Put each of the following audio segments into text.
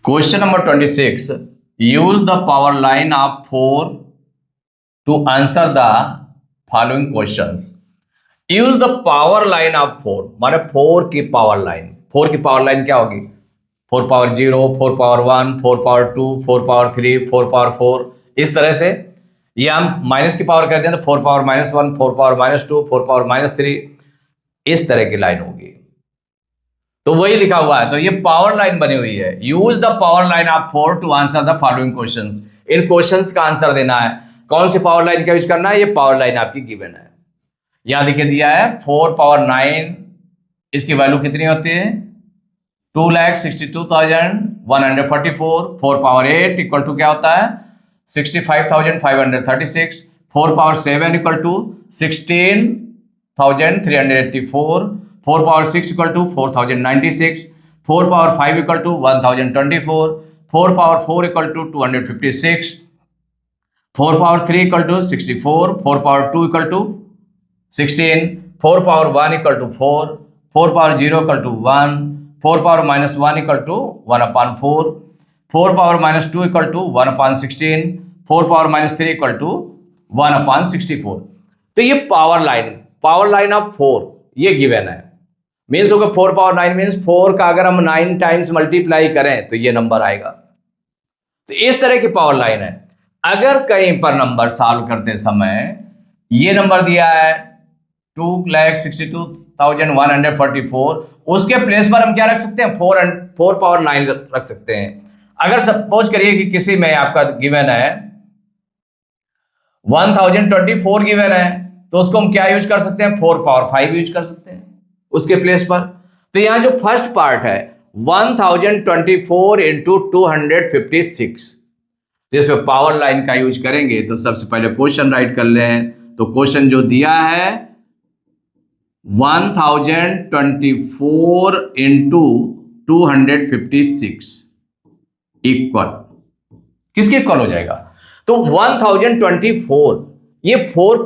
Question number 26. Use the power line of 4 to answer the following questions. Use the power line of 4 माने 4 की power line. 4 की power line क्या होगी? 4 power 0, 4 power 1, 4 power 2, 4 power 3, 4 power 4. इस तरह से ये हम माइनस की पावर कहते हैं तो 4 पावर -1, 4 पावर -2, 4 पावर -3 इस तरह की लाइन होगी. तो वही लिखा हुआ है. तो ये पावर लाइन बनी हुई है. Use the power line of 4 to answer the following questions. इन क्वेश्चंस का आंसर देना है. कौन सी पावर लाइन का यूज करना है? ये पावर लाइन आपकी गिवन है. यहां देखिए दिया है 4 पावर 9. इसकी वैल्यू कितनी होती है? 2,62,144. 4 पावर 8 इक्वल टू क्या होता है? 65,536. 4 power 7 equal to 16,384. 4 power 6 equal to 4,096. 4 power 5 equal to 1,024. 4 power 4 equal to 256. 4 power 3 equal to 64. 4 power 2 equal to 16. 4 power 1 equal to 4. 4 power 0 equal to 1. 4 power -1 equal to 1/4. 4 power -2 equal to 1/16. 4 power -3 equal to 1/64. तो ये power line of 4 ये given है. Means होगा 4 power 9 means 4 का अगर हम 9 times multiply करें तो ये नंबर आएगा. तो इस तरह की पावर लाइन है. अगर कहीं पर नंबर सॉल्व करते समय ये नंबर दिया है 2,62,144, उसके प्लेस पर हम क्या रख सकते हैं? 4 पावर 9 रख सकते हैं. अगर सपोज करिए कि किसी में आपका गिवन है 1024 गिवन है तो उसको हम क्या यूज कर सकते हैं? 4 पावर 5 यूज कर सकते हैं उसके प्लेस पर. तो यहां जो फर्स्ट पार्ट है 1024 इंटू 256, जिसमें पावर लाइन का यूज करेंगे तो सबसे पहले क्वेश्चन राइट कर लें. तो क्वेश्चन जो दिया है 1024 इंटू 256 इक्वल किसके इक्वल हो जाएगा? तो 1024 ये 4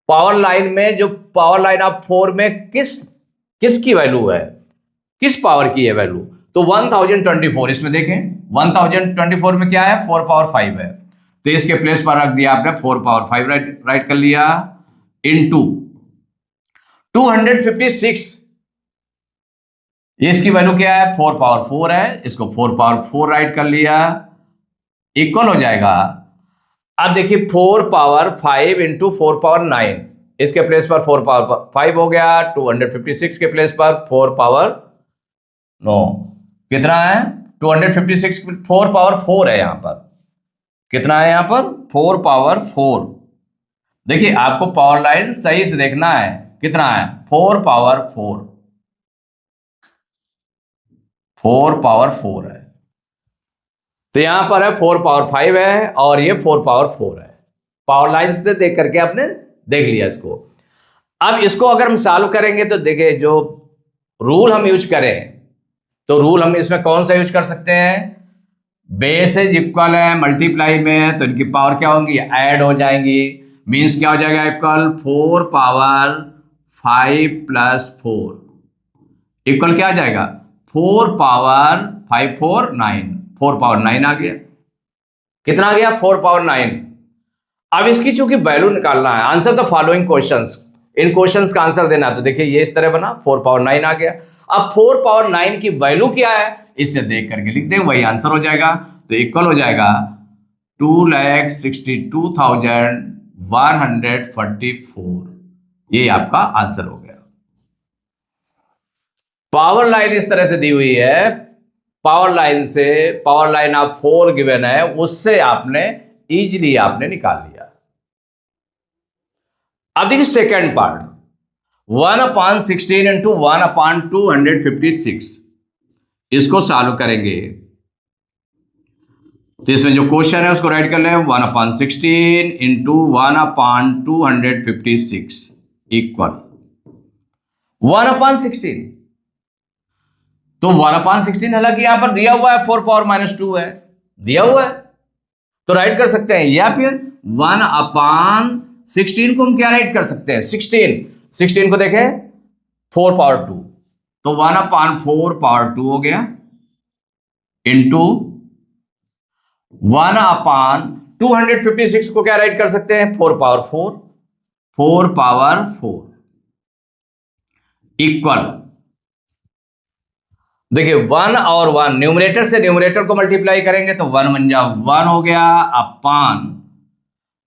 पावर लाइन में जो पावर लाइन ऑफ 4 में किसकी वैल्यू है? किस पावर की है वैल्यू? तो 1024 इसमें देखें 1024 में क्या है? 4 पावर 5 है. तो इसके प्लेस पर रख दिया आपने 4 पावर 5 राइट कर लिया इनटू 256. इसकी वैल्यू क्या है? 4 पावर 4 है. इसको 4 पावर 4 राइट कर लिया इक्वल हो जाएगा. अब देखिए 4 पावर 5 इंटू 4 पावर 9. इसके प्लेस पर 4 पावर 5 हो गया. 256 के प्लेस पर 4 पावर कितना है? 256 4 पावर 4 है. यहां पर कितना है? यहां पर 4 पावर 4. देखिए आपको पावर लाइन सही से देखना है. कितना है? 4 पावर 4. 4 पावर 4 है. तो यहां पर है 4 पावर 5 है और ये 4 पावर 4 है. पावर लाइन से देख करके आपने देख लिया इसको. अब इसको अगर हम सॉल्व करेंगे तो देखिए जो रूल हम यूज करें तो रूल हम इसमें कौन सा यूज कर सकते हैं? बेसेज इक्वल है, मल्टीप्लाई में है तो इनकी पावर क्या होंगी? ऐड हो जाएंगी. मीन्स क्या हो जाएगा? इक्वल 4 पावर 5 प्लस 4 इक्वल क्या आ जाएगा? 4 पावर 5 4 9. 4 पावर 9 आ गया. कितना आ गया? 4 पावर 9. अब इसकी चूंकि वैल्यू निकालना है, आंसर द फॉलोइंग क्वेश्चंस. इन क्वेश्चंस का आंसर देना है. तो देखिए ये इस तरह बना 4 पावर 9 आ गया. अब 4 पावर 9 की वैल्यू क्या है इससे देख करके लिख दें, वही आंसर हो जाएगा. तो इक्वल हो जाएगा 2,62,144. ये आपका आंसर हो गया. पावर लाइन इस तरह से दी हुई है. पावर लाइन आप 4 गिवन है, उससे आपने इजीली आपने निकाल लिया. अब देखिए सेकेंड पार्ट 1/16 इंटू 1/256. इसको सॉल्व करेंगे तो इसमें जो क्वेश्चन है उसको राइट कर लें 1/16 इंटू 1/256 इक्वल 1/16. तो 1/16 हालांकि यहां पर दिया हुआ है 4 पावर -2 है दिया हुआ है तो राइट कर सकते हैं. या फिर 1/16 को हम क्या राइट कर सकते हैं? 16 को देखें 4 पावर 2 तो 1/4 पावर 2 हो गया. इंटू 1/256 को क्या राइट कर सकते हैं? 4 पावर 4, 4 पावर 4 इक्वल, देखिए 1 और 1 न्यूमरेटर से न्यूमरेटर को मल्टीप्लाई करेंगे तो 1 बन जा 1 हो गया, अपान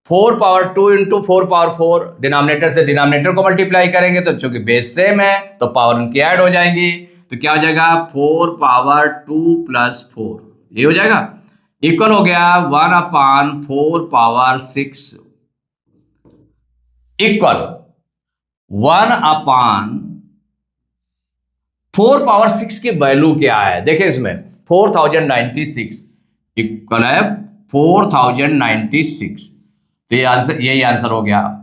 4 पावर 2 इंटू 4 पावर 4, डिनोमिनेटर से डिनोमिनेटर को मल्टीप्लाई करेंगे तो चूंकि बेस सेम है तो पावर उनकी ऐड हो जाएंगी, तो क्या हो जाएगा 4 पावर 2 प्लस 4, ये हो जाएगा, इक्वल हो गया 1/4 पावर 6 इक्वल 1/4 पावर 6 की वैल्यू क्या है? देखिए इसमें 4096 इक्वल है 4096, तो ये आंसर, यही आंसर हो गया।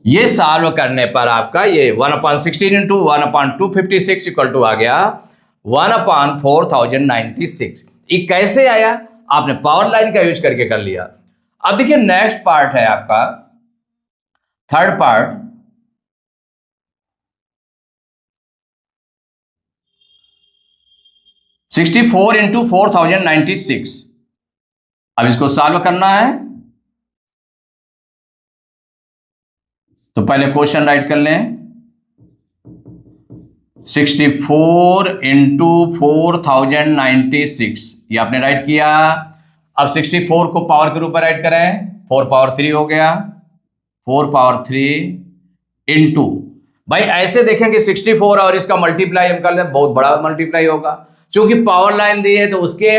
ये सॉल्व करने पर आपका ये 1/16 इंटू 1/256 इक्वल टू आ गया 1/4096। ये कैसे आया? आपने पावर लाइन का यूज करके कर लिया। अब देखिए नेक्स्ट पार्ट है आपका थर्ड पार्ट, 64 इंटू 4096। अब इसको सॉल्व करना है तो पहले क्वेश्चन राइट कर लें, 64 इंटू 4096 ये आपने राइट किया। अब 64 को पावर के रूप में राइट करें, 4 पावर 3 हो गया, 4 पावर 3 इंटू, भाई ऐसे देखें कि 64 और इसका मल्टीप्लाई हम कर लें, बहुत बड़ा मल्टीप्लाई होगा, क्योंकि पावर लाइन दी है तो उसके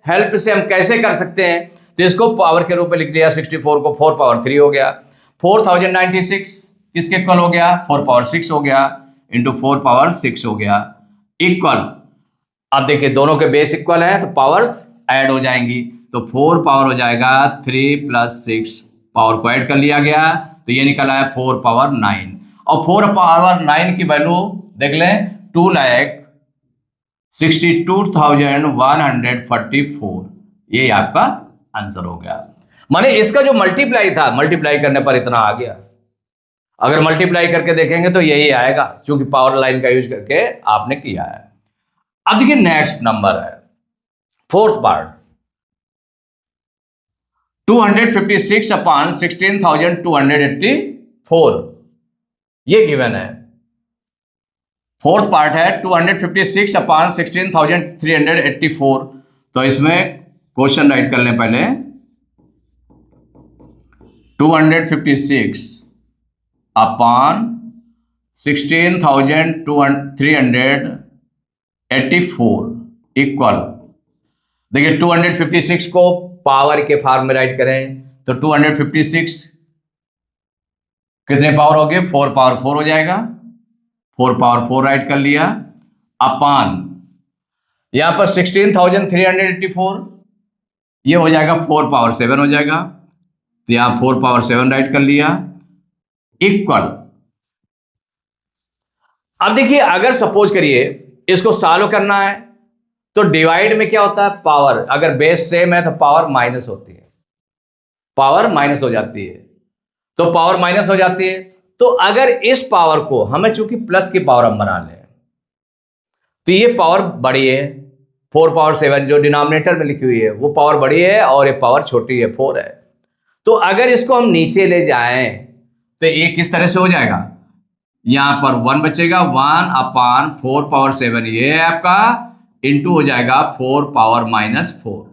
हेल्प से हम कैसे कर सकते हैं, तो इसको पावर के रूप में लिख दिया, 64 को 4 पावर 3 हो गया, 4096 किसके इक्वल हो गया, 4 पावर 6 हो गया इंटू 4 पावर 6 हो गया इक्वल। अब देखिए दोनों के बेस इक्वल है तो पावर्स ऐड हो जाएंगी, तो 4 पावर हो जाएगा 3 प्लस 6, पावर को ऐड कर लिया गया तो ये निकला है 4 पावर 9, और 4 पावर 9 की वैल्यू देख लें 2,62,144, ये आपका आंसर हो गया। माने इसका जो मल्टीप्लाई था, मल्टीप्लाई करने पर इतना आ गया, अगर मल्टीप्लाई करके देखेंगे तो यही आएगा, क्योंकि पावर लाइन का यूज करके आपने किया है। अब देखिए नेक्स्ट नंबर है फोर्थ पार्ट, 256/16,284 ये गिवन है। फोर्थ पार्ट है 256/16,384, तो इसमें क्वेश्चन राइट कर लें पहले, 256/16,384 इक्वल, देखिए 256 को पावर के फॉर्म में राइट करें तो 256 कितने पावर हो गए, 4 पावर 4 हो जाएगा, 4 पावर 4 राइट कर लिया, अपान यहां पर 16,384 ये हो जाएगा 4 पावर 7 हो जाएगा, तो यहां 4 पावर 7 राइट कर लिया इक्वल। अब देखिए अगर सपोज करिए इसको सॉल्व करना है तो डिवाइड में क्या होता है, पावर अगर बेस सेम है तो पावर माइनस होती है, पावर माइनस हो जाती है, तो पावर माइनस हो जाती है, तो अगर इस पावर को हमें चूंकि प्लस की पावर हम बना लें तो ये पावर बड़ी है, 4 पावर 7 जो डिनोमिनेटर में लिखी हुई है वो पावर बड़ी है और ये पावर छोटी है 4 है, तो अगर इसको हम नीचे ले जाएं तो ये किस तरह से हो जाएगा, यहां पर 1 बचेगा, 1/4 पावर 7 ये है आपका, इंटू हो जाएगा 4 पावर -4,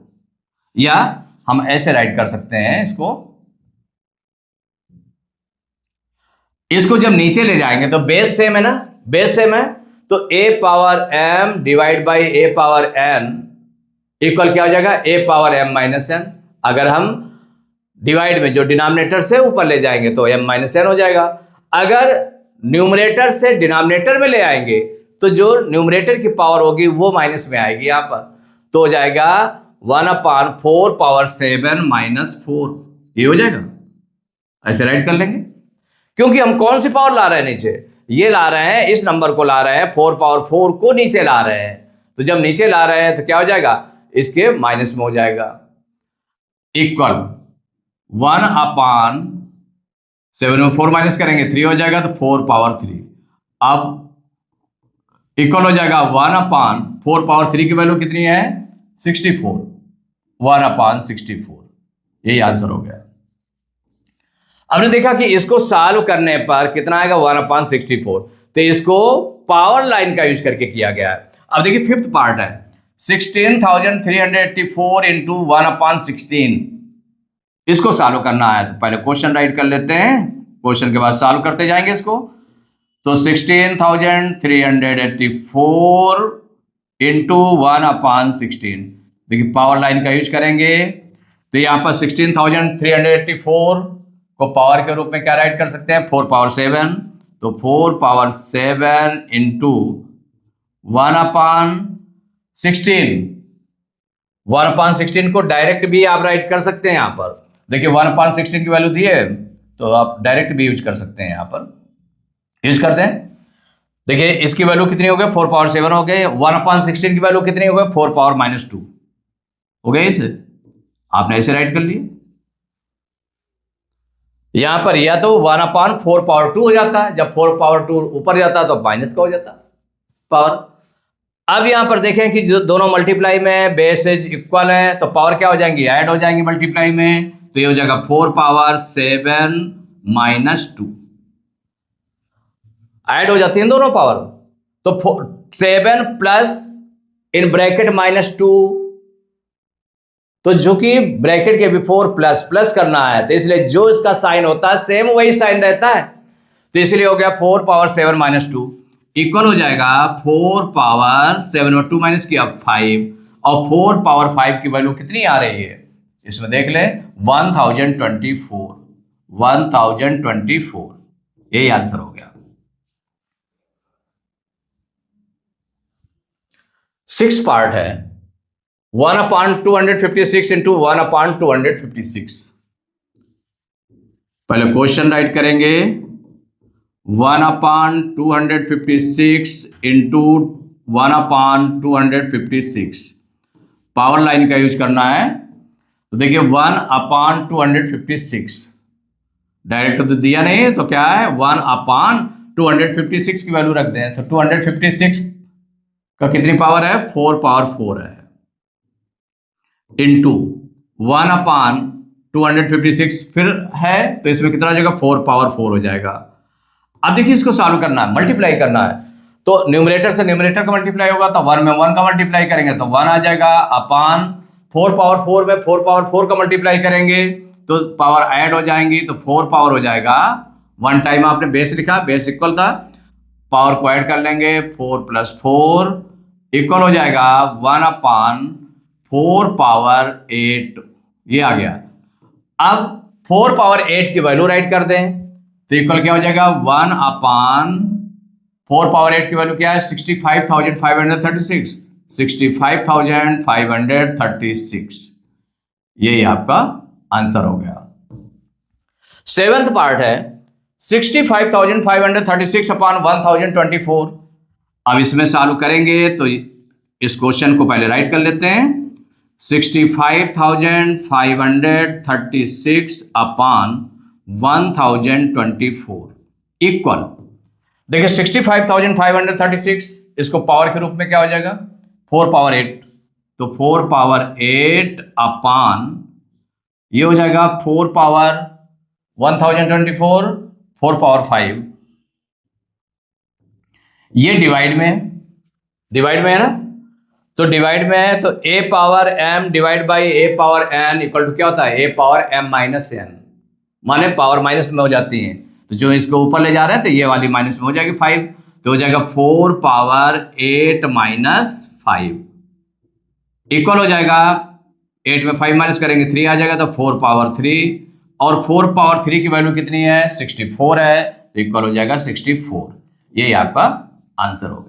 या हम ऐसे राइट कर सकते हैं इसको जब नीचे ले जाएंगे तो बेस सेम है ना, बेस सेम है तो a power m divide by a power n equal क्या हो जाएगा, a power m minus n। अगर हम डिवाइड में जो डिनोमिनेटर से ऊपर ले जाएंगे तो m माइनस n हो जाएगा, अगर न्यूमरेटर से डिनोमिनेटर में ले आएंगे तो जो न्यूमरेटर की पावर होगी वो माइनस में आएगी यहाँ पर, तो हो जाएगा 1/4 पावर 7 -4, ये हो जाएगा, ऐसे राइट कर लेंगे, क्योंकि हम कौन सी पावर ला रहे हैं नीचे, ये ला रहे हैं, इस नंबर को ला रहे हैं, 4 पावर 4 को नीचे ला रहे हैं, तो जब नीचे ला रहे हैं तो क्या हो जाएगा, इसके माइनस में हो जाएगा इक्वल 1/7 में 4 माइनस करेंगे 3 हो जाएगा, तो 4 पावर 3, अब इक्वल हो जाएगा 1/4 पावर 3 की वैल्यू कितनी है 64, 1/64, यही आंसर हो गया। हमने देखा कि इसको सॉल्व करने पर कितना आएगा 1/64, तो इसको पावर लाइन का यूज करके किया गया है। अब देखिए फिफ्थ पार्ट है 16,384 इंटू 1/16, इसको सॉल्व करना है। तो पहले क्वेश्चन राइट कर लेते हैं, क्वेश्चन के बाद सॉल्व करते जाएंगे इसको। तो 16,384 इंटू 1/16, देखिए पावर लाइन का यूज करेंगे। तो यहाँ पर 16,384 को पावर के रूप में क्या राइट कर सकते हैं 4 पावर 7, तो 4 पावर 7 इंटू 1/16, 1/16 को डायरेक्ट भी आप राइट कर सकते हैं। यहाँ पर देखिए 1/16 की वैल्यू दी है, तो आप डायरेक्ट भी यूज कर सकते हैं। यहाँ पर यूज करते हैं, देखिए इसकी वैल्यू कितनी हो गई 4 पावर 7 हो गए, 1/16 की वैल्यू कितनी हो गई 4 पावर -2 हो गई। इसे आपने ऐसे राइट कर लिया। यहां पर या तो 1/4 पावर 2 हो जाता है, जब 4 पावर 2 ऊपर जाता है तो माइनस का हो जाता है पावर। अब यहां पर देखें कि जो दोनों मल्टीप्लाई में बेसेज इक्वल है, तो पावर क्या हो जाएंगी ऐड हो जाएंगी मल्टीप्लाई में, तो ये हो जाएगा 4 पावर 7 -2, ऐड हो जाती है दोनों पावर। तो 7 प्लस इन ब्रैकेट -2, तो जो कि ब्रैकेट के बिफोर प्लस प्लस करना है, तो इसलिए जो इसका साइन होता है सेम वही साइन रहता है, तो इसलिए हो गया 4 पावर 7 -2 इक्वल हो जाएगा 4 पावर 7 और 2 माइनस किया 5, और 4 पावर 5 की वैल्यू कितनी आ रही है इसमें देख ले 1024, यही आंसर हो गया। 6 पार्ट है 1/256 इंटू 1/256। पहले क्वेश्चन राइट करेंगे 1/256 इंटू 1/256, पावर लाइन का यूज करना है। तो देखिए 1/256 डायरेक्ट तो दिया नहीं, तो क्या है 1/256 की वैल्यू रख दें, तो 256 का कितनी पावर है 4 पावर 4 है, इंटू 1/256 फिर है, तो इसमें कितना हो जाएगा 4 पावर 4 हो जाएगा। अब देखिए इसको सॉल्व करना है, मल्टीप्लाई करना है, तो न्यूमरेटर से न्यूमरेटर का मल्टीप्लाई होगा, तो 1 में 1 का मल्टीप्लाई करेंगे तो 1 आ जाएगा, अपान 4 पावर 4 में 4 पावर 4 का मल्टीप्लाई करेंगे तो पावर ऐड हो जाएंगी, तो 4 पावर हो जाएगा। 1 टाइम आपने बेस लिखा, बेस इक्वल था, पावर को ऐड कर लेंगे 4 + 4 इक्वल हो जाएगा 1/4 पावर 8, ये आ गया। अब 4 पावर 8 की वैल्यू राइट कर दें, तो इक्वल क्या हो जाएगा 1/4 पावर 8 की वैल्यू क्या है 65,536, 65,536, यही आपका आंसर हो गया। 7th पार्ट है 65,536 अपॉन 1024। अब इसमें सॉल्व करेंगे तो इस क्वेश्चन को पहले राइट कर लेते हैं 65,536 अपॉन 1024 इक्वल, देखिए 65,536 इसको पावर के रूप में क्या हो जाएगा 4 पावर 8, तो 4 पावर 8 अपॉन ये हो जाएगा 4 पावर 1024, 4 पावर 5, ये डिवाइड में है ना, तो डिवाइड में है, तो a power m divide by a power n equal to क्या होता है a power m minus n, माने पावर माइनस में हो जाती है, तो जो इसको ऊपर ले जा रहे हैं तो ये वाली माइनस में हो जाएगी 5, तो हो जाएगा 4 पावर 8 माइनस 5 इक्वल हो जाएगा 8 में 5 माइनस करेंगे 3 आ जाएगा, तो 4 पावर 3, और 4 पावर 3 की वैल्यू कितनी है 64 है, तो इक्वल हो जाएगा 64, यही आपका आंसर होगा।